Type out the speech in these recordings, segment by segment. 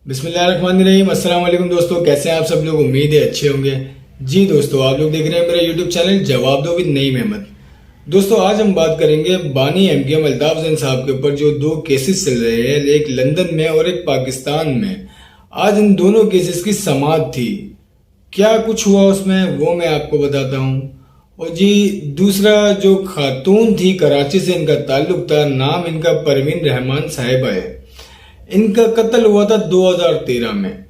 बिस्मिल्लाहिर्रहमानिर्रहीम। अस्सलाम वालेकुम दोस्तों, कैसे हैं आप सब लोग। उम्मीद है अच्छे होंगे। जी दोस्तों, आप लोग देख रहे हैं मेरा यूट्यूब चैनल जवाब दो विद नईम अहमद। दोस्तों आज हम बात करेंगे बानी एमकेएम अल्ताफ जैन साहब के ऊपर जो दो केसेस चल रहे हैं, एक लंदन में और एक पाकिस्तान में। आज इन दोनों केसेस की समाअत थी। क्या कुछ हुआ उसमें वो मैं आपको बताता हूँ। और जी दूसरा जो खातून थी, कराची से इनका ताल्लुक था, नाम इनका परवीन रहमान साहिबा है। इनका कत्ल हुआ था 2013 में।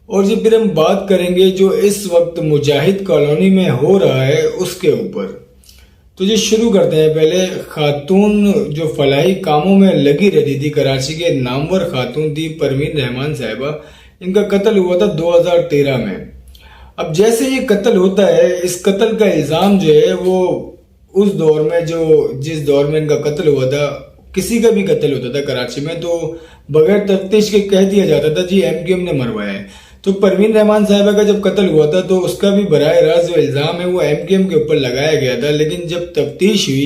और जी फिर हम बात करेंगे जो इस वक्त मुजाहिद कॉलोनी में हो रहा है उसके ऊपर। तो जी शुरू करते हैं। पहले खातून जो फलाही कामों में लगी रहती थी, कराची के नामवर खातून थी परवीन रहमान साहिबा। इनका कत्ल हुआ था 2013 में। अब जैसे ये कत्ल होता है, इस कत्ल का इल्जाम जो है वो उस दौर में, जो जिस दौर में इनका कत्ल हुआ था, किसी का भी कत्ल होता था कराची में तो बगैर तफ्तीश के कह दिया जाता था जी एमकेएम ने मरवाया है। तो परवीन रहमान साहिबा का जब कत्ल हुआ था तो उसका भी बराह रास्त जो इल्जाम है वो एमकेएम के ऊपर लगाया गया था। लेकिन जब तफ्तीश हुई,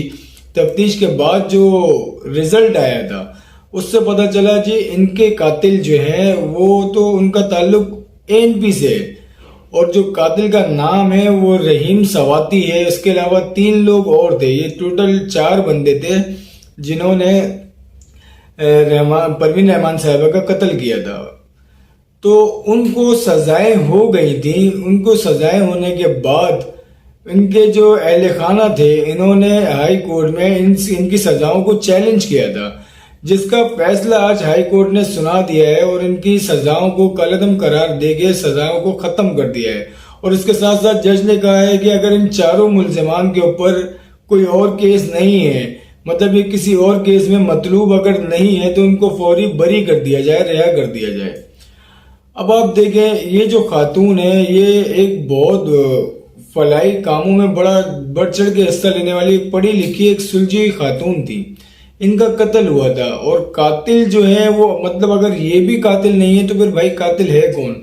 तफ्तीश के बाद जो रिजल्ट आया था उससे पता चला जी इनके कातिल जो है वो तो उनका ताल्लुक एएनपी से है। और जो कातिल का नाम है वो रहीम सवाती है। इसके अलावा 3 लोग और थे। ये टोटल 4 बंदे थे जिन्होंने परवीन रहमान साहिबा का कत्ल किया था। तो उनको सजाएं हो गई थी। उनको सजाएं होने के बाद इनके जो अहले खाना थे, इन्होंने हाई कोर्ट में इनकी सजाओं को चैलेंज किया था, जिसका फैसला आज हाई कोर्ट ने सुना दिया है और इनकी सजाओं को कलअदम करार देके सजाओं को खत्म कर दिया है। और इसके साथ साथ जज ने कहा है कि अगर इन चारों मुल्जिमान के ऊपर कोई और केस नहीं है, मतलब ये किसी और केस में मतलूब अगर नहीं है, तो इनको फौरी बरी कर दिया जाए, रिहा कर दिया जाए। अब आप देखें, ये जो खातून है ये एक बहुत फलाई कामों में बड़ा बढ़ चढ़ के हिस्सा लेने वाली पढ़ी लिखी एक सुलझी हुई खातून थी। इनका कत्ल हुआ था और कातिल जो है वो, मतलब अगर ये भी कातिल नहीं है तो फिर भाई कातिल है कौन।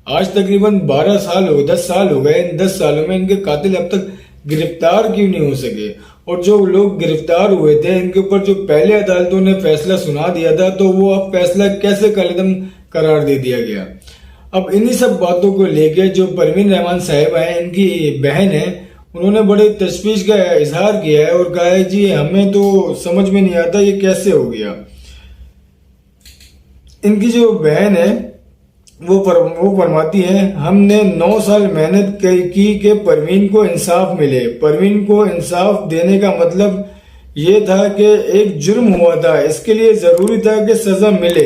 आज तकरीबन 12 साल हो गए, 10 साल हो गए। इन 10 सालों में इनके कातिल अब तक गिरफ्तार क्यों नहीं हो सके। और जो लोग गिरफ्तार हुए थे इनके ऊपर जो पहले अदालतों ने फैसला सुना दिया था, तो वो अब फैसला कैसे कलअदम करार दे दिया गया। अब इन्हीं सब बातों को लेकर जो परवीन रहमान साहिबा है, इनकी बहन है, उन्होंने बड़े तशवीश का इजहार किया है और कहा है जी हमें तो समझ में नहीं आता ये कैसे हो गया। इनकी जो बहन है वो फरमाती है, हमने 9 साल मेहनत की कि परवीन को इंसाफ मिले। परवीन को इंसाफ देने का मतलब ये था कि एक जुर्म हुआ था, इसके लिए जरूरी था कि सजा मिले।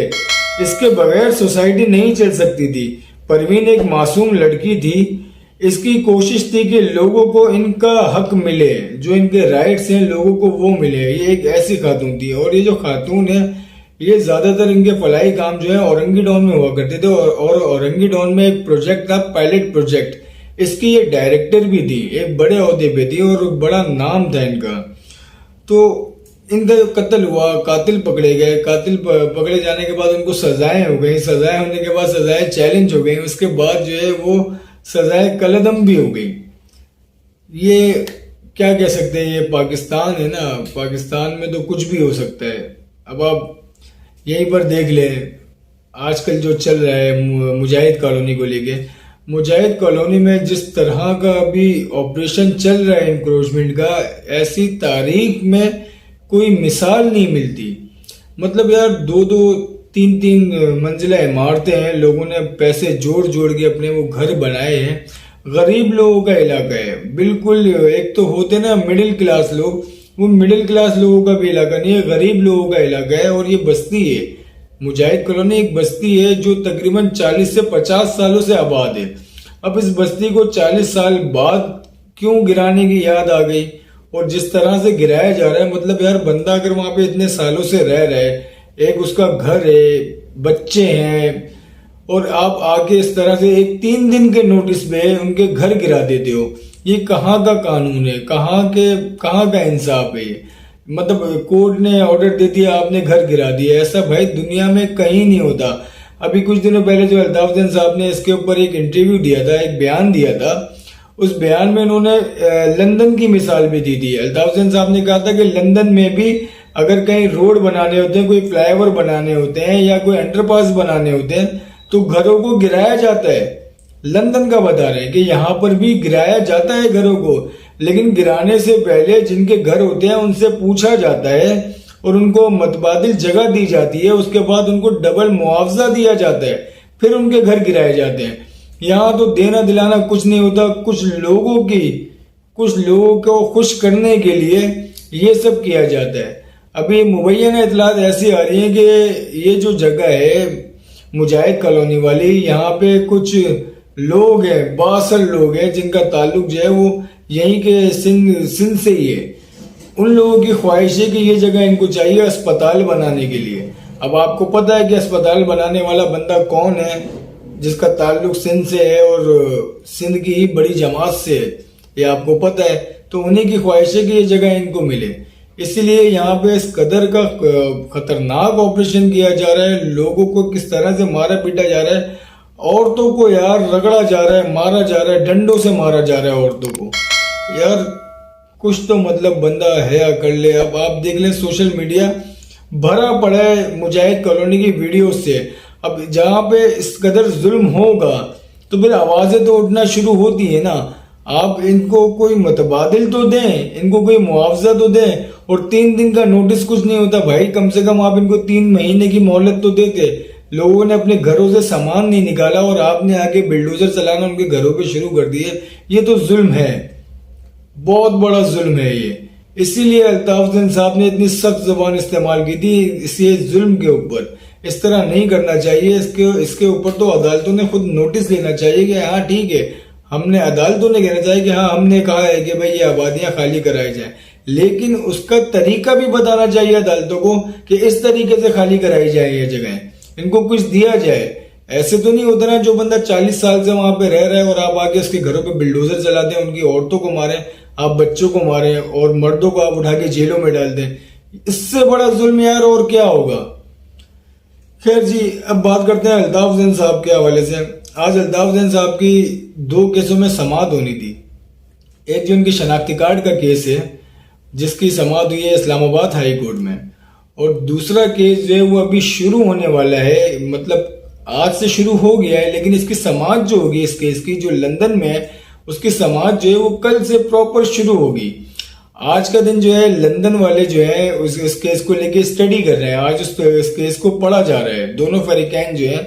इसके बगैर सोसाइटी नहीं चल सकती थी। परवीन एक मासूम लड़की थी। इसकी कोशिश थी कि लोगों को इनका हक मिले, जो इनके राइट्स हैं लोगों को वो मिले। ये एक ऐसी खातून थी। और ये जो खातून है ये ज्यादातर इनके फलाई काम जो है औरंगीडॉन में हुआ करते थे। और औरंगीडॉन में एक प्रोजेक्ट था, पायलट प्रोजेक्ट। इसकी ये डायरेक्टर भी थी, एक बड़े ओहदे पे थी और बड़ा नाम था इनका। तो इनका कत्ल हुआ, कातिल पकड़े गए। कातिल पकड़े जाने के बाद उनको सजाएं हो गई। सजाएं होने के बाद सजाएं चैलेंज हो गई। उसके बाद जो है वो सजाएं कलअदम भी हो गई। ये क्या कह सकते हैं, ये पाकिस्तान है ना, पाकिस्तान में तो कुछ भी हो सकता है। अब आप यहीं पर देख ले आजकल जो चल रहा है मुजाहिद कॉलोनी को लेके। मुजाहिद कॉलोनी में जिस तरह का अभी ऑपरेशन चल रहा है इंक्रोचमेंट का, ऐसी तारीख में कोई मिसाल नहीं मिलती। मतलब यार 2-2 3-3 मंजिला इमारतें हैं, लोगों ने पैसे जोड़ जोड़ के अपने वो घर बनाए हैं। गरीब लोगों का इलाका है बिल्कुल। एक तो होते ना मिडिल क्लास लोग, वो मिडिल क्लास लोगों का भी इलाका नहीं है, गरीब लोगों का इलाका है। और ये बस्ती है, मुजाहिद कॉलोनी एक बस्ती है जो तकरीबन 40 से 50 सालों से आबाद है। अब इस बस्ती को 40 साल बाद क्यों गिराने की याद आ गई, और जिस तरह से गिराया जा रहा है, मतलब यार बंदा अगर वहां पे इतने सालों से रह रहा है, एक उसका घर है, बच्चे हैं, और आप आके इस तरह से एक 3 दिन के नोटिस पे उनके घर गिरा देते हो। ये कहाँ का कानून है, कहाँ का इंसाफ है। मतलब कोर्ट ने ऑर्डर दे दिया, आपने घर गिरा दिया। ऐसा भाई दुनिया में कहीं नहीं होता। अभी कुछ दिनों पहले जो अल्ताफ जैन साहब ने इसके ऊपर एक इंटरव्यू दिया था, एक बयान दिया था, उस बयान में उन्होंने लंदन की मिसाल भी दी थी। अल्ताफ जैन साहब ने कहा था कि लंदन में भी अगर कहीं रोड बनाने होते हैं, कोई फ्लाईओवर बनाने होते हैं या कोई अंडरपास बनाने होते हैं, तो घरों को गिराया जाता है। लंदन का बता रहे हैं कि यहाँ पर भी गिराया जाता है घरों को, लेकिन गिराने से पहले जिनके घर होते हैं उनसे पूछा जाता है और उनको मतबादिल जगह दी जाती है। उसके बाद उनको डबल मुआवजा दिया जाता है, फिर उनके घर गिराए जाते हैं। यहाँ तो देना दिलाना कुछ नहीं होता। कुछ लोगों को खुश करने के लिए ये सब किया जाता है। अभी मुबैना इतलात ऐसी आ रही है कि ये जो जगह है मुजाहिद कॉलोनी वाली, यहाँ पे कुछ लोग हैं, 62 लोग हैं जिनका ताल्लुक जो है वो यहीं के सिंध से ही है। उन लोगों की ख्वाहिश है कि ये जगह इनको चाहिए अस्पताल बनाने के लिए। अब आपको पता है कि अस्पताल बनाने वाला बंदा कौन है, जिसका ताल्लुक सिंध से है और सिंध की ही बड़ी जमात से है, ये आपको पता है। तो उन्हीं की ख्वाहिश है कि ये जगह इनको मिले, इसलिए यहाँ पे इस कदर का खतरनाक ऑपरेशन किया जा रहा है। लोगों को किस तरह से मारा पीटा जा रहा है, औरतों को यार रगड़ा जा रहा है, मारा जा रहा है, डंडों से मारा जा रहा है औरतों को। यार कुछ तो मतलब बंदा है कर ले। अब आप देख लें सोशल मीडिया भरा पड़ा है मुजाहिद कॉलोनी की वीडियो से। अब जहाँ पे इस कदर जुल्म होगा तो फिर आवाजें तो उठना शुरू होती है ना। आप इनको कोई मतबादिल तो दें, इनको कोई मुआवजा तो दें। और 3 दिन का नोटिस कुछ नहीं होता भाई, कम से कम आप इनको 3 महीने की मोहलत तो देते। लोगों ने अपने घरों से सामान नहीं निकाला और आपने आके बिल्डोजर चलाना उनके घरों पे शुरू कर दिए। ये तो जुल्म है, बहुत बड़ा जुल्म है ये। इसीलिए अल्ताफ हुसैन साहब ने इतनी सख्त जबान इस्तेमाल की थी इसी जुल्म के ऊपर। इस तरह नहीं करना चाहिए। इसके ऊपर तो अदालतों ने खुद नोटिस लेना चाहिए कि हाँ ठीक है, हमने अदालतों ने कहना चाहिए कि हाँ हमने कहा है कि भाई ये आबादियां खाली कराई जाए, लेकिन उसका तरीका भी बताना चाहिए अदालतों को कि इस तरीके से खाली कराई जाए ये जगह, इनको कुछ दिया जाए। ऐसे तो नहीं होता ना जो बंदा 40 साल से वहां पे रह रहा है और आप आके उसके घरों पे बिल्डोजर चलाते हैं, उनकी औरतों को मारे, आप बच्चों को मारे और मर्दों को आप उठा के जेलों में डाल दें। इससे बड़ा जुल्म यार और क्या होगा। खैर जी, अब बात करते हैं अल्ताफ हुसैन साहब के हवाले से। आज अल्ताफ हुसैन साहब की 2 केसों में समाअत होनी थी। एक जो उनकी शनाख्ती कार्ड का केस है जिसकी समाअत हुई है इस्लामाबाद हाई कोर्ट में, और दूसरा केस जो है वो अभी शुरू होने वाला है, मतलब आज से शुरू हो गया है, लेकिन इसकी समाअत जो होगी इस केस की जो लंदन में है उसकी समाअत जो है वो कल से प्रॉपर शुरू होगी। आज का दिन जो है लंदन वाले जो है उस केस को लेके स्टडी कर रहे हैं। आज इस केस को पढ़ा जा रहा है। दोनों फरीकैन जो है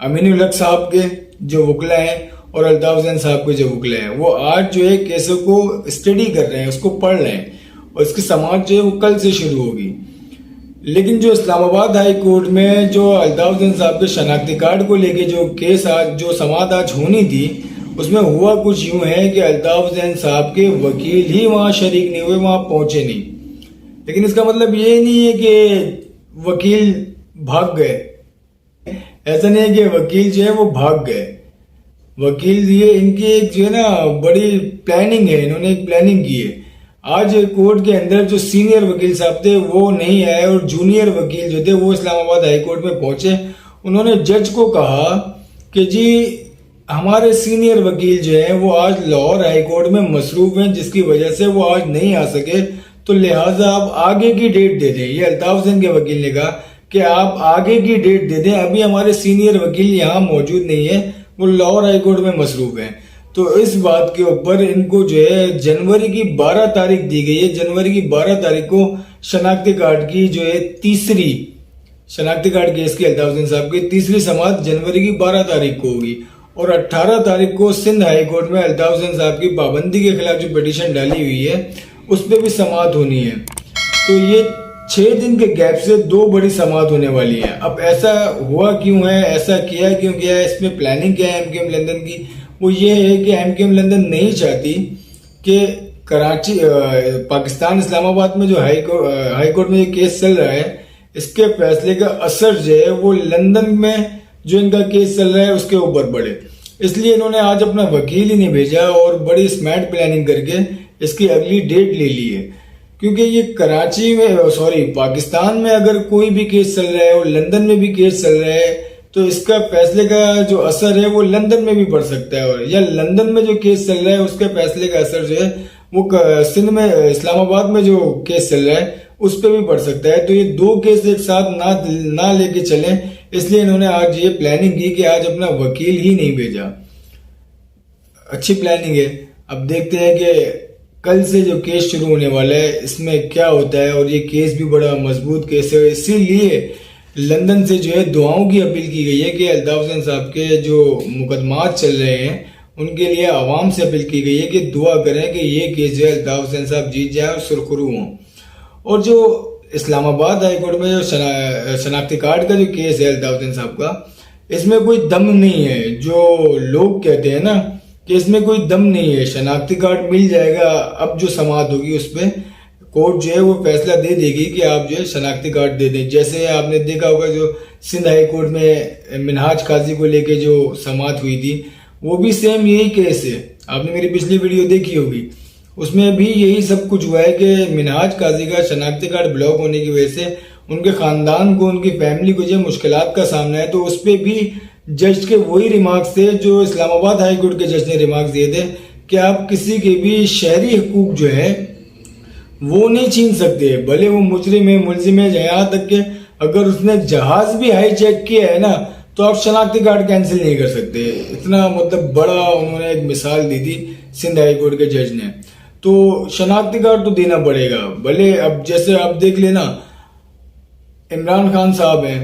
अमीनुल हक साहब के जो वकला हैं और अल्ताफ हुसैन साहब के जो वकला हैं वो आज जो है केसों को स्टडी कर रहे हैं, उसको पढ़ रहे हैं और इसकी समाअत जो है वो कल से शुरू होगी। लेकिन जो इस्लामाबाद हाई कोर्ट में जो अल्ताफ हुसैन साहब के शनाख्ती कार्ड को लेके जो केस आज जो समाअत आज होनी थी उसमें हुआ कुछ यूं है कि अल्ताफ हुसैन साहब के वकील ही वहां शरीक नहीं हुए, वहां पहुंचे नहीं। लेकिन इसका मतलब ये नहीं है कि वकील भाग गए, ऐसा नहीं है कि वकील जो है वो भाग गए। वकील ये इनकी एक जो है ना बड़ी प्लानिंग है, इन्होंने एक प्लानिंग की है। आज कोर्ट के अंदर जो सीनियर वकील साहब थे वो नहीं आए और जूनियर वकील जो थे वो इस्लामाबाद हाई कोर्ट में पहुंचे। उन्होंने जज को कहा कि जी हमारे सीनियर वकील जो हैं वो आज लाहौर हाई कोर्ट में मसरूफ हैं, जिसकी वजह से वो आज नहीं आ सके, तो लिहाजा आप आगे की डेट दे दें। ये अल्ताफ हुसैन के वकील ने कहा कि आप आगे की डेट दे दें, अभी हमारे सीनियर वकील यहाँ मौजूद नहीं है, वो लाहौर हाई कोर्ट में मसरूफ हैं। तो इस बात के ऊपर इनको जो है जनवरी की 12 तारीख दी गई है। जनवरी की 12 तारीख को शनाख्ती कार्ड की जो है तीसरी शनाख्ती कार्ड केस की अल्ताफ हुसैन साहब की तीसरी समाअत जनवरी की 12 तारीख को होगी और 18 तारीख को सिंध हाई कोर्ट में अल्ताफ हुसैन साहब की पाबंदी के खिलाफ जो पिटीशन डाली हुई है उस पर भी समाअत होनी है। तो ये 6 दिन के गैप से 2 बड़ी समाअत होने वाली है। अब ऐसा हुआ क्यों है, ऐसा किया क्यों गया है, इसमें प्लानिंग क्या है एमकेएम लंदन की? वो ये है कि एमकेएम लंदन नहीं चाहती कि कराची पाकिस्तान इस्लामाबाद में जो हाई कोर्ट में ये केस चल रहा है इसके फैसले का असर जो है वो लंदन में जो इनका केस चल रहा है उसके ऊपर पड़े। इसलिए इन्होंने आज अपना वकील ही नहीं भेजा और बड़ी स्मार्ट प्लानिंग करके इसकी अगली डेट ले ली है। क्योंकि ये कराची में पाकिस्तान में अगर कोई भी केस चल रहा है और लंदन में भी केस चल रहा है तो इसका फैसले का जो असर है वो लंदन में भी पड़ सकता है, और या लंदन में जो केस चल रहा है उसके फैसले का असर जो है वो सिंध में इस्लामाबाद में जो केस चल रहा है उस पर भी पड़ सकता है। तो ये 2 केस एक साथ ना लेके चलें, इसलिए इन्होंने आज ये प्लानिंग की कि आज अपना वकील ही नहीं भेजा। अच्छी प्लानिंग है। अब देखते हैं कि कल से जो केस शुरू होने वाला है इसमें क्या होता है, और ये केस भी बड़ा मजबूत केस है। इसीलिए लंदन से जो है दुआओं की अपील की गई है कि अल्ताफ हुसैन साहब के जो मुकदमात चल रहे हैं उनके लिए आवाम से अपील की गई है कि दुआ करें कि ये केस जो है अल्ताफ हुसैन साहब जीत जाए और सुरखरू हों। और जो इस्लामाबाद हाई कोर्ट में जो शनाख्ती कार्ड का जो केस है अल्ताफ हुसैन साहब का, इसमें कोई दम नहीं है। जो लोग कहते हैं ना कि इसमें कोई दम नहीं है, शनाख्ती कार्ड मिल जाएगा। अब जो समाअत होगी उस पर कोर्ट जो है वो फैसला दे देगी कि आप जो है शनाख्ती कार्ड दे दें। जैसे आपने देखा होगा जो सिंध हाई कोर्ट में मिनहाज काजी को लेके जो समाअत हुई थी, वो भी सेम यही केस है। आपने मेरी पिछली वीडियो देखी होगी, उसमें भी यही सब कुछ हुआ है कि मिनहाज काजी का शनाख्ती कार्ड ब्लॉक होने की वजह से उनके खानदान को, उनकी फैमिली को जो मुश्किलात का सामना है। तो उस पर भी जज के वही रिमार्क्स थे जो इस्लामाबाद हाई कोर्ट के जज ने रिमार्क्स दिए थे कि आप किसी के भी शहरी हकूक जो है वो नहीं छीन सकते, भले वो मुजरिम है, मुलजिम है। यहाँ तक कि अगर उसने जहाज भी हाई चेक किया है ना तो आप शनाख्ती कार्ड कैंसिल नहीं कर सकते। इतना मतलब बड़ा उन्होंने एक मिसाल दी थी सिंध हाई कोर्ट के जज ने। तो शनाख्ती कार्ड तो देना पड़ेगा। भले अब जैसे आप देख लेना, इमरान खान साहब हैं,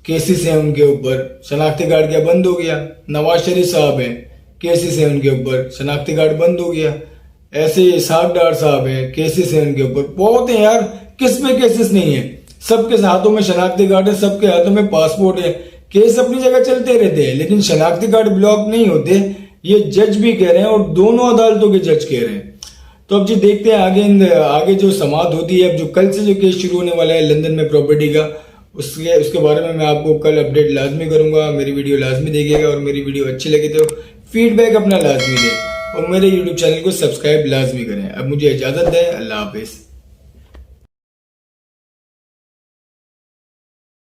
केसेस हैं उनके ऊपर, शनाख्ती कार्ड क्या बंद हो गया। नवाज शरीफ साहब हैं, केसेस हैं उनके ऊपर, शनाख्ती कार्ड बंद हो गया। ऐसे इसहाक डार साहब हैं, केसेस हैं उनके ऊपर, बहुत है यार। किस पे केसेस नहीं है? सबके हाथों में शनाख्ती कार्ड है, सबके हाथों में पासपोर्ट है, केस अपनी जगह चलते रहते हैं, लेकिन शनाख्ती कार्ड ब्लॉक नहीं होते। ये जज भी कह रहे हैं और दोनों अदालतों के जज कह रहे हैं। तो अब जी देखते हैं आगे जो समाअत होती है। अब जो कल से जो केस शुरू होने वाला है लंदन में प्रॉपर्टी का, उसके बारे में मैं आपको कल अपडेट लाजमी करूंगा। मेरी वीडियो लाजमी देखिएगा, और मेरी वीडियो अच्छी लगे तो फीडबैक अपना लाजमी दें, और मेरे यूट्यूब चैनल को सब्सक्राइब लाजमी करें। अब मुझे इजाजत दें, अल्लाह हाफिज।